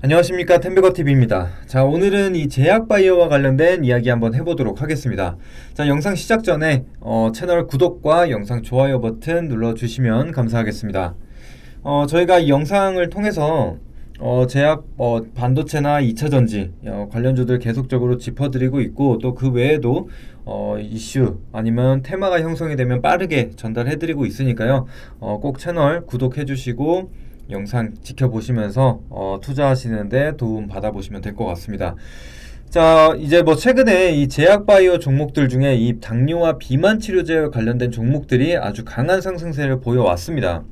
안녕하십니까, 템베거TV입니다. 자, 오늘은 이 제약바이오와 관련된 이야기 한번 해보도록 하겠습니다. 자, 영상 시작 전에 채널 구독과 영상 좋아요 버튼 눌러주시면 감사하겠습니다. 저희가 이 영상을 통해서 제약 반도체나 2차전지 관련주들 계속적으로 짚어드리고 있고, 또 그 외에도 이슈 아니면 테마가 형성이 되면 빠르게 전달해드리고 있으니까요. 꼭 채널 구독해주시고 영상 지켜보시면서 투자하시는데 도움 받아보시면 될 것 같습니다. 자, 이제 최근에 이 제약바이오 종목들 중에 이 당뇨와 비만 치료제와 관련된 종목들이 아주 강한 상승세를 보여왔습니다.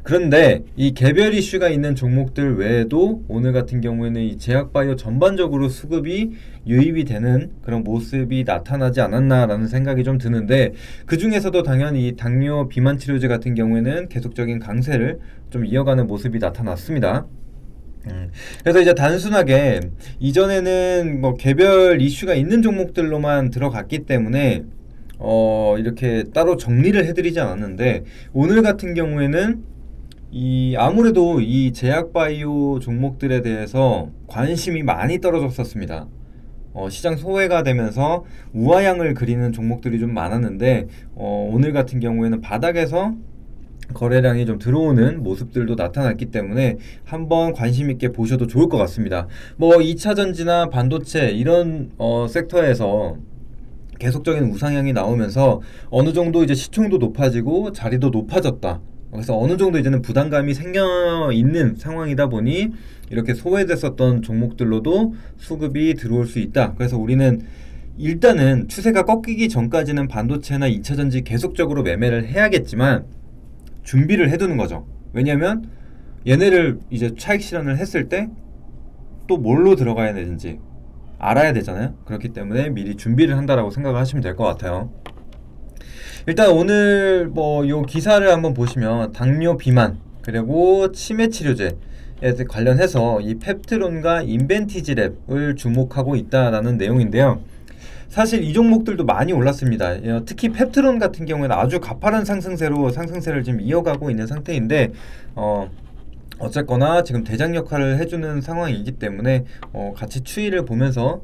그런데 이 개별 이슈가 있는 종목들 외에도 오늘 같은 경우에는 이 제약바이오 전반적으로 수급이 유입이 되는 그런 모습이 나타나지 않았나라는 생각이 좀 드는데, 그 중에서도 당연히 이 당뇨 비만 치료제 같은 경우에는 계속적인 강세를 좀 이어가는 모습이 나타났습니다. 그래서 이제 단순하게 이전에는 개별 이슈가 있는 종목들로만 들어갔기 때문에 이렇게 따로 정리를 해드리지 않았는데, 오늘 같은 경우에는 아무래도 이 제약바이오 종목들에 대해서 관심이 많이 떨어졌었습니다. 시장 소외가 되면서 우하향을 그리는 종목들이 좀 많았는데, 오늘 같은 경우에는 바닥에서 거래량이 좀 들어오는 모습들도 나타났기 때문에 한번 관심 있게 보셔도 좋을 것 같습니다. 2차전지나 반도체 이런 섹터에서 계속적인 우상향이 나오면서 어느 정도 이제 시총도 높아지고 자리도 높아졌다. 그래서 어느 정도 이제는 부담감이 생겨 있는 상황이다 보니 이렇게 소외됐었던 종목들로도 수급이 들어올 수 있다. 그래서 우리는 일단은 추세가 꺾이기 전까지는 반도체나 2차전지 계속적으로 매매를 해야겠지만 준비를 해두는 거죠. 왜냐하면 얘네를 이제 차익 실현을 했을 때 또 뭘로 들어가야 되는지 알아야 되잖아요. 그렇기 때문에 미리 준비를 한다라고 생각을 하시면 될 것 같아요. 일단 오늘 요 기사를 한번 보시면 당뇨 비만 그리고 치매 치료제에 관련해서 이 펩트론과 인벤티지랩을 주목하고 있다라는 내용인데요. 사실 이 종목들도 많이 올랐습니다. 특히 펩트론 같은 경우에는 아주 가파른 상승세를 지금 이어가고 있는 상태인데, 어쨌거나 지금 대장 역할을 해주는 상황이기 때문에 같이 추이를 보면서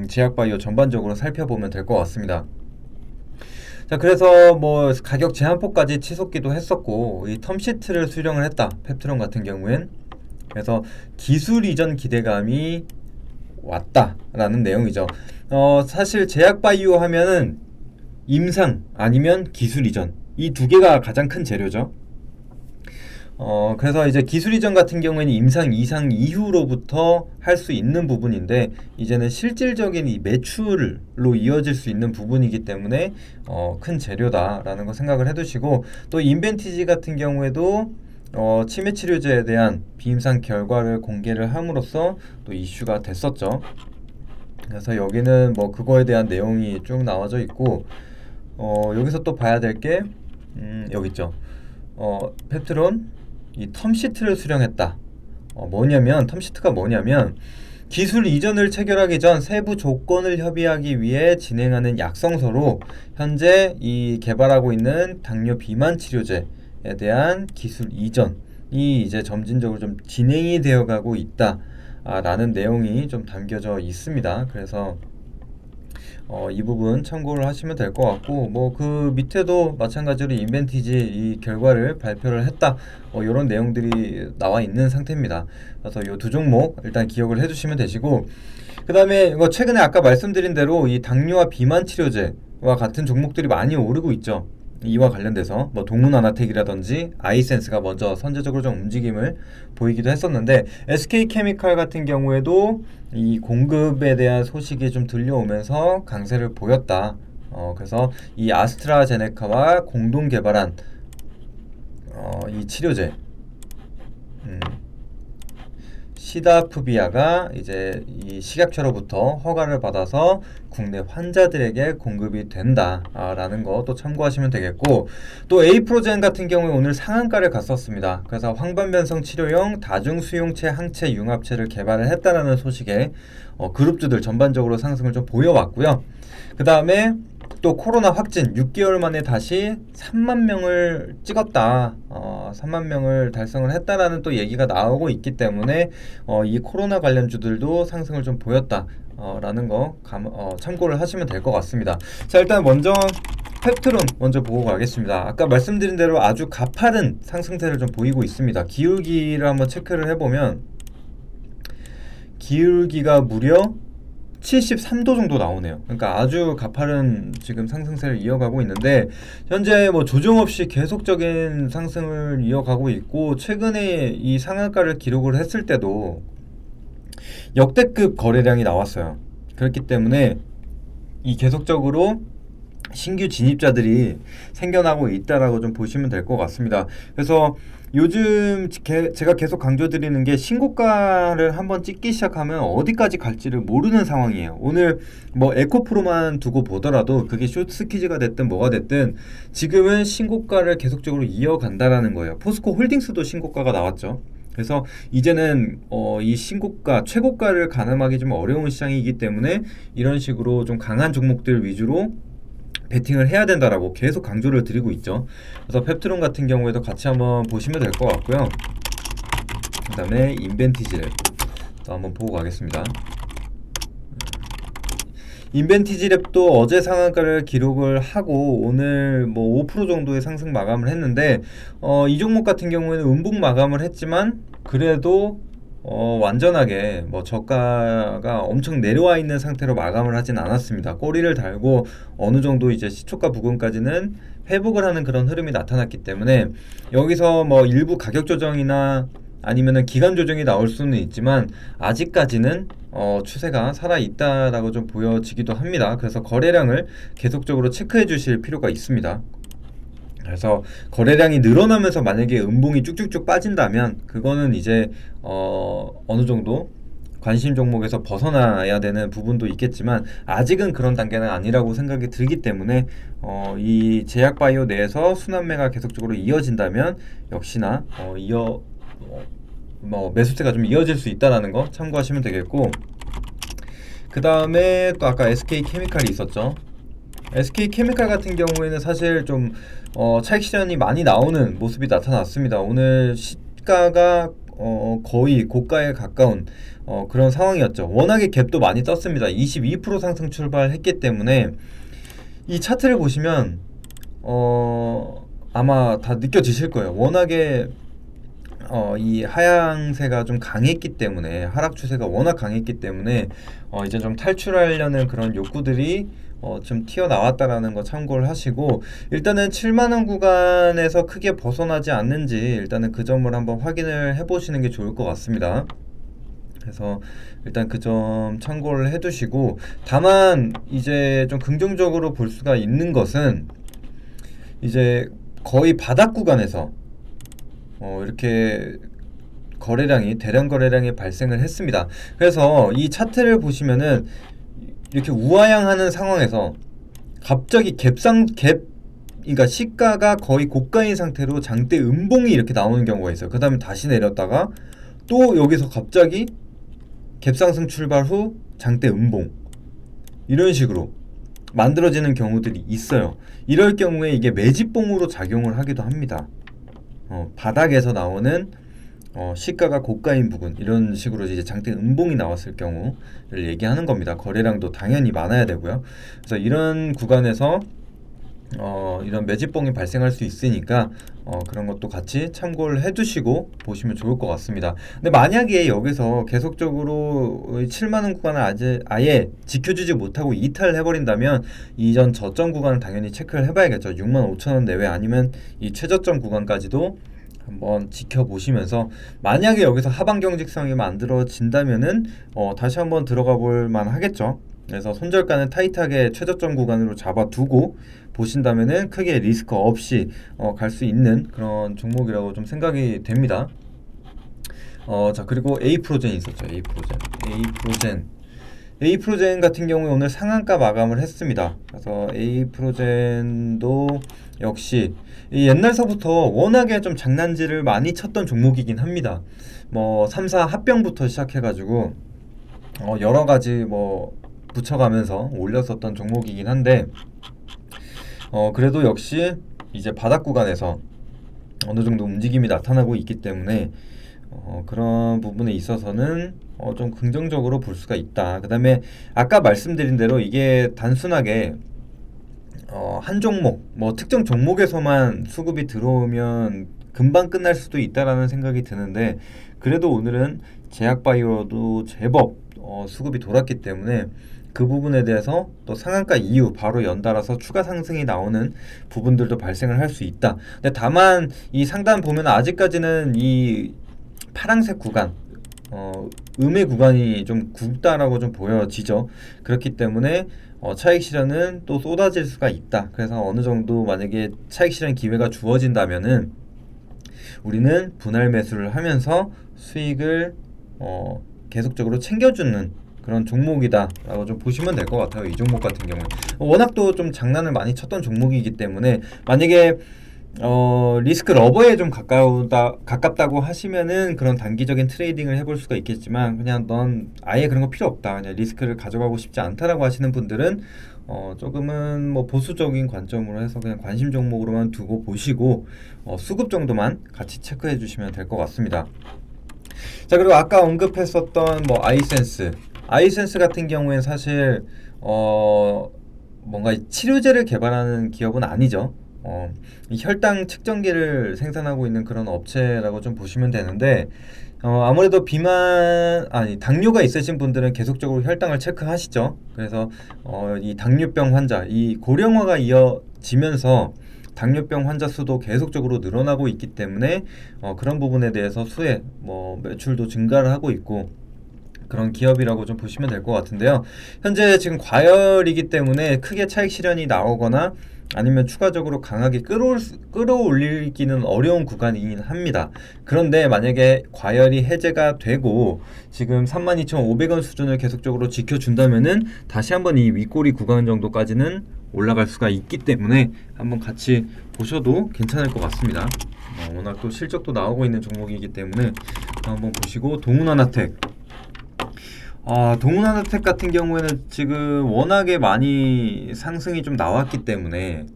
제약바이오 전반적으로 살펴보면 될 것 같습니다. 자, 그래서 가격 제한폭까지 치솟기도 했었고, 이 텀시트를 수령을 했다, 펩트론 같은 경우엔. 그래서 기술 이전 기대감이 왔다라는 내용이죠. 사실 제약바이오 하면은 임상 아니면 기술 이전, 이 두 개가 가장 큰 재료죠. 그래서 이제 기술 이전 같은 경우에는 임상 이상 이후로부터 할 수 있는 부분인데, 이제는 실질적인 이 매출로 이어질 수 있는 부분이기 때문에 큰 재료다라는 거 생각을 해두시고, 또 인벤티지 같은 경우에도 치매 치료제에 대한 비임상 결과를 공개를 함으로써 또 이슈가 됐었죠. 그래서 여기는 그거에 대한 내용이 쭉 나와져 있고, 여기서 또 봐야 될 게 여기 있죠. 펩트론 이 텀시트를 수령했다. 텀시트가 뭐냐면 기술 이전을 체결하기 전 세부 조건을 협의하기 위해 진행하는 약성서로 현재 이 개발하고 있는 당뇨 비만 치료제에 대한 기술 이전이 이제 점진적으로 좀 진행이 되어가고 있다 라는 내용이 좀 담겨져 있습니다. 그래서 이 부분 참고를 하시면 될 것 같고, 그 밑에도 마찬가지로 인벤티지 이 결과를 발표를 했다, 이런 내용들이 나와 있는 상태입니다. 그래서 이 두 종목 일단 기억을 해주시면 되시고, 그 다음에 최근에 아까 말씀드린 대로 이 당뇨와 비만 치료제와 같은 종목들이 많이 오르고 있죠. 이와 관련돼서 동문아나텍이라든지 아이센스가 먼저 선제적으로 좀 움직임을 보이기도 했었는데, SK케미칼 같은 경우에도 이 공급에 대한 소식이 좀 들려오면서 강세를 보였다. 그래서 이 아스트라제네카와 공동 개발한 이 치료제 시다프비아가 이제 이 식약처로부터 허가를 받아서 국내 환자들에게 공급이 된다라는 거 또 참고하시면 되겠고, 또 에이프로젠 같은 경우에 오늘 상한가를 갔었습니다. 그래서 황반변성 치료용 다중수용체 항체 융합체를 개발을 했다라는 소식에 그룹주들 전반적으로 상승을 좀 보여왔고요. 그 다음에 또 코로나 확진 6개월 만에 다시 3만 명을 찍었다. 3만 명을 달성을 했다라는 또 얘기가 나오고 있기 때문에 이 코로나 관련주들도 상승을 좀 보였다. 라는 거 참고를 하시면 될 것 같습니다. 자, 일단 먼저 펩트론 먼저 보고 가겠습니다. 아까 말씀드린 대로 아주 가파른 상승세를 좀 보이고 있습니다. 기울기를 한번 체크를 해보면 기울기가 무려 73도 정도 나오네요. 그러니까 아주 가파른 지금 상승세를 이어가고 있는데 현재 뭐 조정 없이 계속적인 상승을 이어가고 있고 최근에 이 상한가를 기록을 했을 때도 역대급 거래량이 나왔어요. 그렇기 때문에 이 계속적으로 신규 진입자들이 생겨나고 있다라고 좀 보시면 될 것 같습니다. 그래서 요즘 제가 계속 강조드리는 게 신고가를 한번 찍기 시작하면 어디까지 갈지를 모르는 상황이에요. 오늘 뭐 에코프로만 두고 보더라도 그게 숏스퀴즈가 됐든 뭐가 됐든 지금은 신고가를 계속적으로 이어간다라는 거예요. 포스코 홀딩스도 신고가가 나왔죠. 그래서 이제는 이 신고가, 최고가를 가늠하기 좀 어려운 시장이기 때문에 이런 식으로 좀 강한 종목들 위주로 베팅을 해야 된다라고 계속 강조를 드리고 있죠. 그래서 펩트론 같은 경우에도 같이 한번 보시면 될 것 같고요. 그 다음에 인벤티지랩 또 한번 보고 가겠습니다. 인벤티지랩도 어제 상한가를 기록을 하고 오늘 뭐 5% 정도의 상승 마감을 했는데 이 종목 같은 경우에는 음봉 마감을 했지만 그래도 완전하게 뭐 저가가 엄청 내려와 있는 상태로 마감을 하진 않았습니다. 꼬리를 달고 어느 정도 이제 시초가 부근까지는 회복을 하는 그런 흐름이 나타났기 때문에 여기서 뭐 일부 가격 조정이나 아니면은 기간 조정이 나올 수는 있지만 아직까지는 추세가 살아 있다라고 좀 보여지기도 합니다. 그래서 거래량을 계속적으로 체크해 주실 필요가 있습니다. 그래서 거래량이 늘어나면서 만약에 음봉이 쭉쭉쭉 빠진다면 그거는 이제 어느 정도 관심 종목에서 벗어나야 되는 부분도 있겠지만 아직은 그런 단계는 아니라고 생각이 들기 때문에 이 제약바이오 내에서 순환매가 계속적으로 이어진다면 역시나 매수세가 좀 이어질 수 있다라는 거 참고하시면 되겠고, 그 다음에 또 아까 SK케미칼이 있었죠. SK케미칼 같은 경우에는 사실 좀 차익 실현이 많이 나오는 모습이 나타났습니다. 오늘 시가가 거의 고가에 가까운 그런 상황이었죠. 워낙에 갭도 많이 떴습니다. 22% 상승 출발했기 때문에 이 차트를 보시면 아마 다 느껴지실 거예요. 워낙에 이 하향세가 좀 강했기 때문에, 하락 추세가 워낙 강했기 때문에 이제 좀 탈출하려는 그런 욕구들이 좀 튀어나왔다라는 거 참고를 하시고, 일단은 7만원 구간에서 크게 벗어나지 않는지 일단은 그 점을 한번 확인을 해보시는 게 좋을 것 같습니다. 그래서 일단 그 점 참고를 해두시고, 다만 이제 좀 긍정적으로 볼 수가 있는 것은 이제 거의 바닥 구간에서 이렇게 대량 거래량이 발생을 했습니다. 그래서 이 차트를 보시면은 이렇게 우하향하는 상황에서 갑자기 그러니까 시가가 거의 고가인 상태로 장대 음봉이 이렇게 나오는 경우가 있어요. 그 다음에 다시 내렸다가 또 여기서 갑자기 갭상승 출발 후 장대 음봉, 이런 식으로 만들어지는 경우들이 있어요. 이럴 경우에 이게 매집봉으로 작용을 하기도 합니다. 바닥에서 나오는 시가가 고가인 부분, 이런 식으로 이제 장대 음봉이 나왔을 경우를 얘기하는 겁니다. 거래량도 당연히 많아야 되고요. 그래서 이런 구간에서 이런 매집봉이 발생할 수 있으니까 그런 것도 같이 참고를 해두시고 보시면 좋을 것 같습니다. 근데 만약에 여기서 계속적으로 7만원 구간을 아예 지켜주지 못하고 이탈해버린다면 이전 저점 구간은 당연히 체크를 해봐야겠죠. 65,000원 내외 아니면 이 최저점 구간까지도 한번 지켜보시면서, 만약에 여기서 하방 경직성이 만들어진다면은 다시 한번 들어가 볼 만하겠죠. 그래서 손절가는 타이트하게 최저점 구간으로 잡아두고 보신다면은 크게 리스크 없이 갈 수 있는 그런 종목이라고 좀 생각이 됩니다. 자, 그리고 에이프로젠이 있었죠. 에이프로젠 같은 경우에 오늘 상한가 마감을 했습니다. 그래서 에이프로젠도 역시 옛날서부터 워낙에 좀 장난질을 많이 쳤던 종목이긴 합니다. 뭐 3사 합병부터 시작해가지고 여러 가지 뭐 붙여가면서 올렸었던 종목이긴 한데, 그래도 역시 이제 바닥 구간에서 어느 정도 움직임이 나타나고 있기 때문에 그런 부분에 있어서는 좀 긍정적으로 볼 수가 있다. 그 다음에 아까 말씀드린 대로 이게 단순하게 한 종목, 뭐 특정 종목에서만 수급이 들어오면 금방 끝날 수도 있다라는 생각이 드는데, 그래도 오늘은 제약바이오도 제법 수급이 돌았기 때문에 그 부분에 대해서 또 상한가 이후 바로 연달아서 추가 상승이 나오는 부분들도 발생을 할 수 있다. 근데 다만 이 상단 보면 아직까지는 이 파란색 구간, 음의 구간이 좀 굵다라고 좀 보여지죠. 그렇기 때문에 차익 실현은 또 쏟아질 수가 있다. 그래서 어느 정도 만약에 차익 실현 기회가 주어진다면은 우리는 분할 매수를 하면서 수익을 계속적으로 챙겨주는 그런 종목이다라고 좀 보시면 될 것 같아요. 이 종목 같은 경우는 워낙 또 좀 장난을 많이 쳤던 종목이기 때문에, 만약에 리스크 러버에 좀 가깝다고 하시면은 그런 단기적인 트레이딩을 해볼 수가 있겠지만, 그냥 넌 아예 그런 거 필요 없다, 그냥 리스크를 가져가고 싶지 않다라고 하시는 분들은 조금은 뭐 보수적인 관점으로 해서 그냥 관심 종목으로만 두고 보시고 수급 정도만 같이 체크해 주시면 될 것 같습니다. 자, 그리고 아까 언급했었던 뭐 아이센스 같은 경우엔 사실 뭔가 치료제를 개발하는 기업은 아니죠. 이 혈당 측정기를 생산하고 있는 그런 업체라고 좀 보시면 되는데, 아무래도 당뇨가 있으신 분들은 계속적으로 혈당을 체크하시죠. 그래서 이 당뇨병 환자, 이 고령화가 이어지면서 당뇨병 환자 수도 계속적으로 늘어나고 있기 때문에 그런 부분에 대해서 매출도 증가를 하고 있고 그런 기업이라고 좀 보시면 될 것 같은데요. 현재 지금 과열이기 때문에 크게 차익 실현이 나오거나 아니면 추가적으로 강하게 끌어올리기는 어려운 구간이긴 합니다. 그런데 만약에 과열이 해제가 되고 지금 32,500원 수준을 계속적으로 지켜준다면은 다시 한번 이 윗꼬리 구간 정도까지는 올라갈 수가 있기 때문에 한번 같이 보셔도 괜찮을 것 같습니다. 워낙 또 실적도 나오고 있는 종목이기 때문에 한번 보시고, 동훈하나텍 같은 경우에는 지금 워낙에 많이 상승이 좀 나왔기 때문에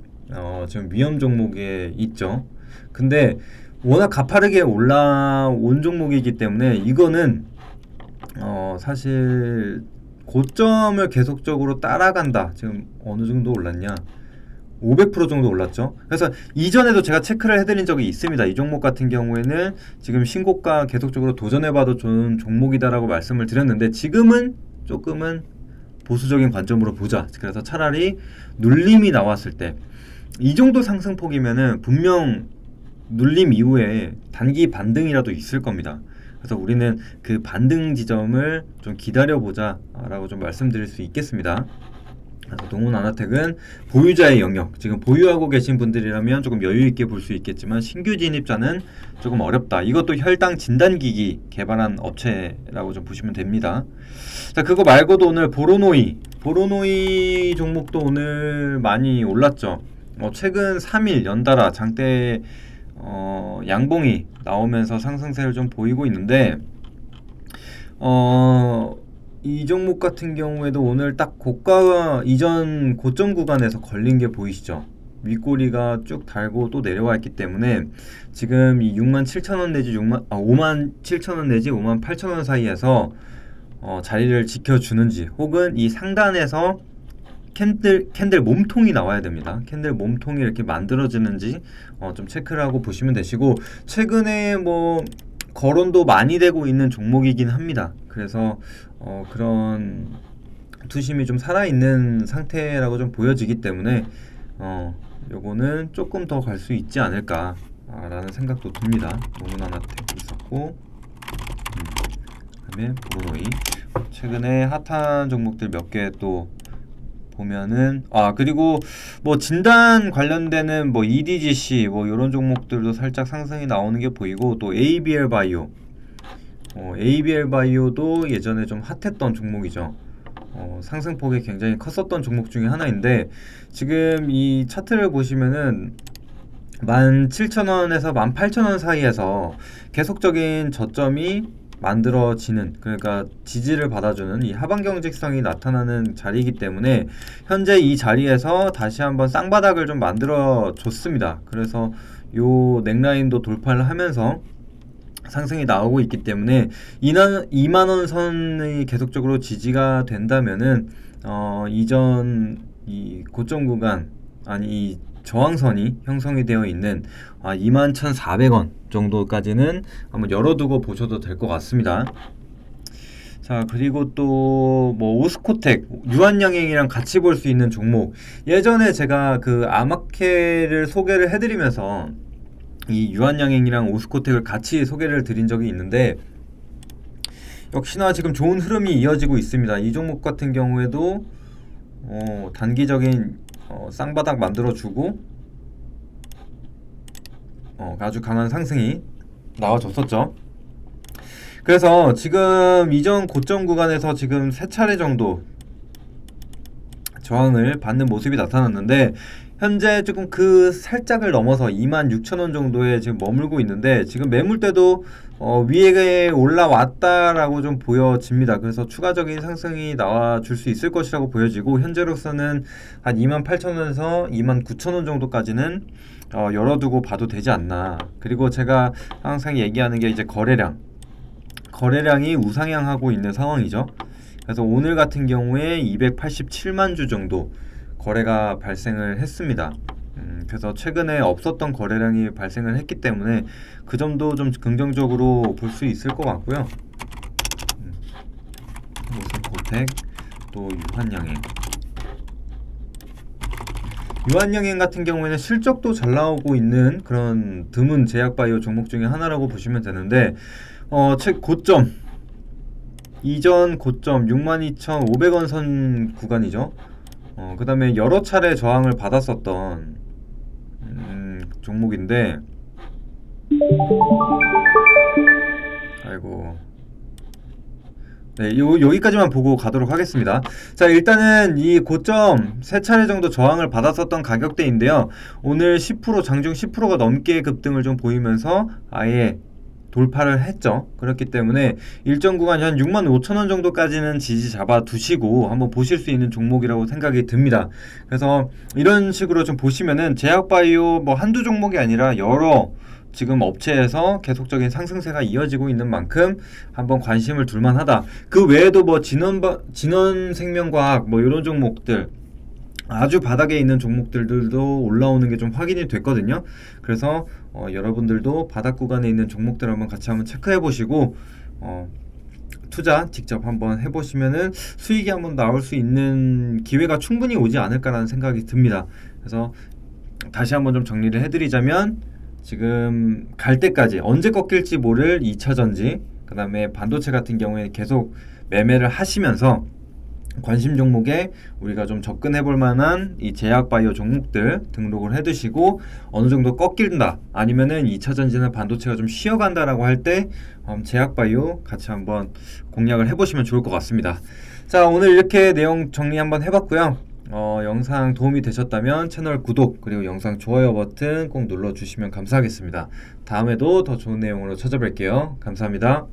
지금 위험 종목에 있죠. 근데 워낙 가파르게 올라온 종목이기 때문에 이거는 사실 고점을 계속적으로 따라간다. 지금 어느 정도 올랐냐? 500% 정도 올랐죠. 그래서 이전에도 제가 체크를 해드린 적이 있습니다. 이 종목 같은 경우에는 지금 신고가 계속적으로 도전해봐도 좋은 종목이다라고 말씀을 드렸는데, 지금은 조금은 보수적인 관점으로 보자. 그래서 차라리 눌림이 나왔을 때 이 정도 상승폭이면은 분명 눌림 이후에 단기 반등이라도 있을 겁니다. 그래서 우리는 그 반등 지점을 좀 기다려보자 라고 좀 말씀드릴 수 있겠습니다. 그래서 동훈아나텍은 보유자의 영역, 지금 보유하고 계신 분들이라면 조금 여유있게 볼 수 있겠지만 신규 진입자는 조금 어렵다. 이것도 혈당 진단기기 개발한 업체라고 좀 보시면 됩니다. 자, 그거 말고도 오늘 보로노이 종목도 오늘 많이 올랐죠. 최근 3일 연달아 장대 양봉이 나오면서 상승세를 좀 보이고 있는데, 이 종목 같은 경우에도 오늘 딱 고가 이전 고점 구간에서 걸린 게 보이시죠? 윗꼬리가 쭉 달고 또 내려와 있기 때문에 지금 이 67,000원 내지 57,000원 내지 58,000원 사이에서 자리를 지켜주는지, 혹은 이 상단에서 캔들 몸통이 나와야 됩니다. 캔들 몸통이 이렇게 만들어지는지 좀 체크를 하고 보시면 되시고, 최근에 뭐 거론도 많이 되고 있는 종목이긴 합니다. 그래서 그런 투심이 좀 살아있는 상태라고 좀 보여지기 때문에 요거는 조금 더 갈 수 있지 않을까 라는 생각도 듭니다. 동훈아나텍 있었고, 그다음에 보로노이, 최근에 핫한 종목들 몇 개 또 보면은, 그리고 뭐 진단 관련되는 뭐 EDGC 뭐 이런 종목들도 살짝 상승이 나오는 게 보이고, 또 ABL 바이오도 예전에 좀 핫했던 종목이죠. 상승폭이 굉장히 컸었던 종목 중에 하나인데, 지금 이 차트를 보시면은 17,000원에서 18,000원 사이에서 계속적인 저점이 만들어지는, 그러니까 지지를 받아주는 이 하방 경직성이 나타나는 자리이기 때문에 현재 이 자리에서 다시 한번 쌍바닥을 좀 만들어 줬습니다. 그래서 요 넥라인도 돌파를 하면서 상승이 나오고 있기 때문에 2만원 선이 계속적으로 지지가 된다면은 이전 이 고점 구간, 아니 이 저항선이 형성이 되어 있는 21,400원 정도까지는 한번 열어두고 보셔도 될 것 같습니다. 자, 그리고 또 뭐 오스코텍, 유한양행이랑 같이 볼 수 있는 종목, 예전에 제가 그 아마케를 소개를 해드리면서 이 유한양행이랑 오스코텍을 같이 소개를 드린 적이 있는데, 역시나 지금 좋은 흐름이 이어지고 있습니다. 이 종목 같은 경우에도 단기적인 쌍바닥 만들어주고 아주 강한 상승이 나와줬었죠. 그래서 지금 이전 고점 구간에서 지금 세 차례 정도 저항을 받는 모습이 나타났는데, 현재 조금 그 살짝을 넘어서 26,000원 정도에 지금 머물고 있는데, 지금 매물대도 위에 올라왔다라고 좀 보여집니다. 그래서 추가적인 상승이 나와줄 수 있을 것이라고 보여지고, 현재로서는 한 28,000원에서 29,000원 정도까지는 열어두고 봐도 되지 않나. 그리고 제가 항상 얘기하는 게 이제 거래량이 우상향하고 있는 상황이죠. 그래서 오늘 같은 경우에 287만 주 정도 거래가 발생을 했습니다. 그래서 최근에 없었던 거래량이 발생을 했기 때문에 그 점도 좀 긍정적으로 볼 수 있을 것 같고요. 오스코텍, 또 유한양행 같은 경우에는 실적도 잘 나오고 있는 그런 드문 제약바이오 종목 중에 하나라고 보시면 되는데, 고점, 이전 고점 62,500원 선 구간이죠. 그 다음에 여러 차례 저항을 받았었던 종목인데, 아이고, 네, 여기까지만 보고 가도록 하겠습니다. 자, 일단은 이 고점 세 차례 정도 저항을 받았었던 가격대인데요. 오늘 10%, 장중 10%가 넘게 급등을 좀 보이면서 아예 돌파를 했죠. 그렇기 때문에 일정 구간 한 65,000원 정도까지는 지지 잡아 두시고 한번 보실 수 있는 종목이라고 생각이 듭니다. 그래서 이런 식으로 좀 보시면은 제약바이오 뭐 한두 종목이 아니라 여러 지금 업체에서 계속적인 상승세가 이어지고 있는 만큼 한번 관심을 둘만하다. 그 외에도 뭐 진원생명과학 뭐 이런 종목들, 아주 바닥에 있는 종목들도 올라오는 게 좀 확인이 됐거든요. 그래서 여러분들도 바닥 구간에 있는 종목들 한번 같이 한번 체크해 보시고 투자 직접 한번 해보시면은 수익이 한번 나올 수 있는 기회가 충분히 오지 않을까라는 생각이 듭니다. 그래서 다시 한번 좀 정리를 해드리자면, 지금 갈 때까지 언제 꺾일지 모를 2차전지, 그 다음에 반도체 같은 경우에 계속 매매를 하시면서 관심 종목에 우리가 좀 접근해 볼 만한 이 제약바이오 종목들 등록을 해 두시고, 어느 정도 꺾인다, 아니면은 2차전지나 반도체가 좀 쉬어간다라고 할 때 제약바이오 같이 한번 공략을 해 보시면 좋을 것 같습니다. 자, 오늘 이렇게 내용 정리 한번 해봤고요. 영상 도움이 되셨다면 채널 구독, 그리고 영상 좋아요 버튼 꼭 눌러주시면 감사하겠습니다. 다음에도 더 좋은 내용으로 찾아뵐게요. 감사합니다.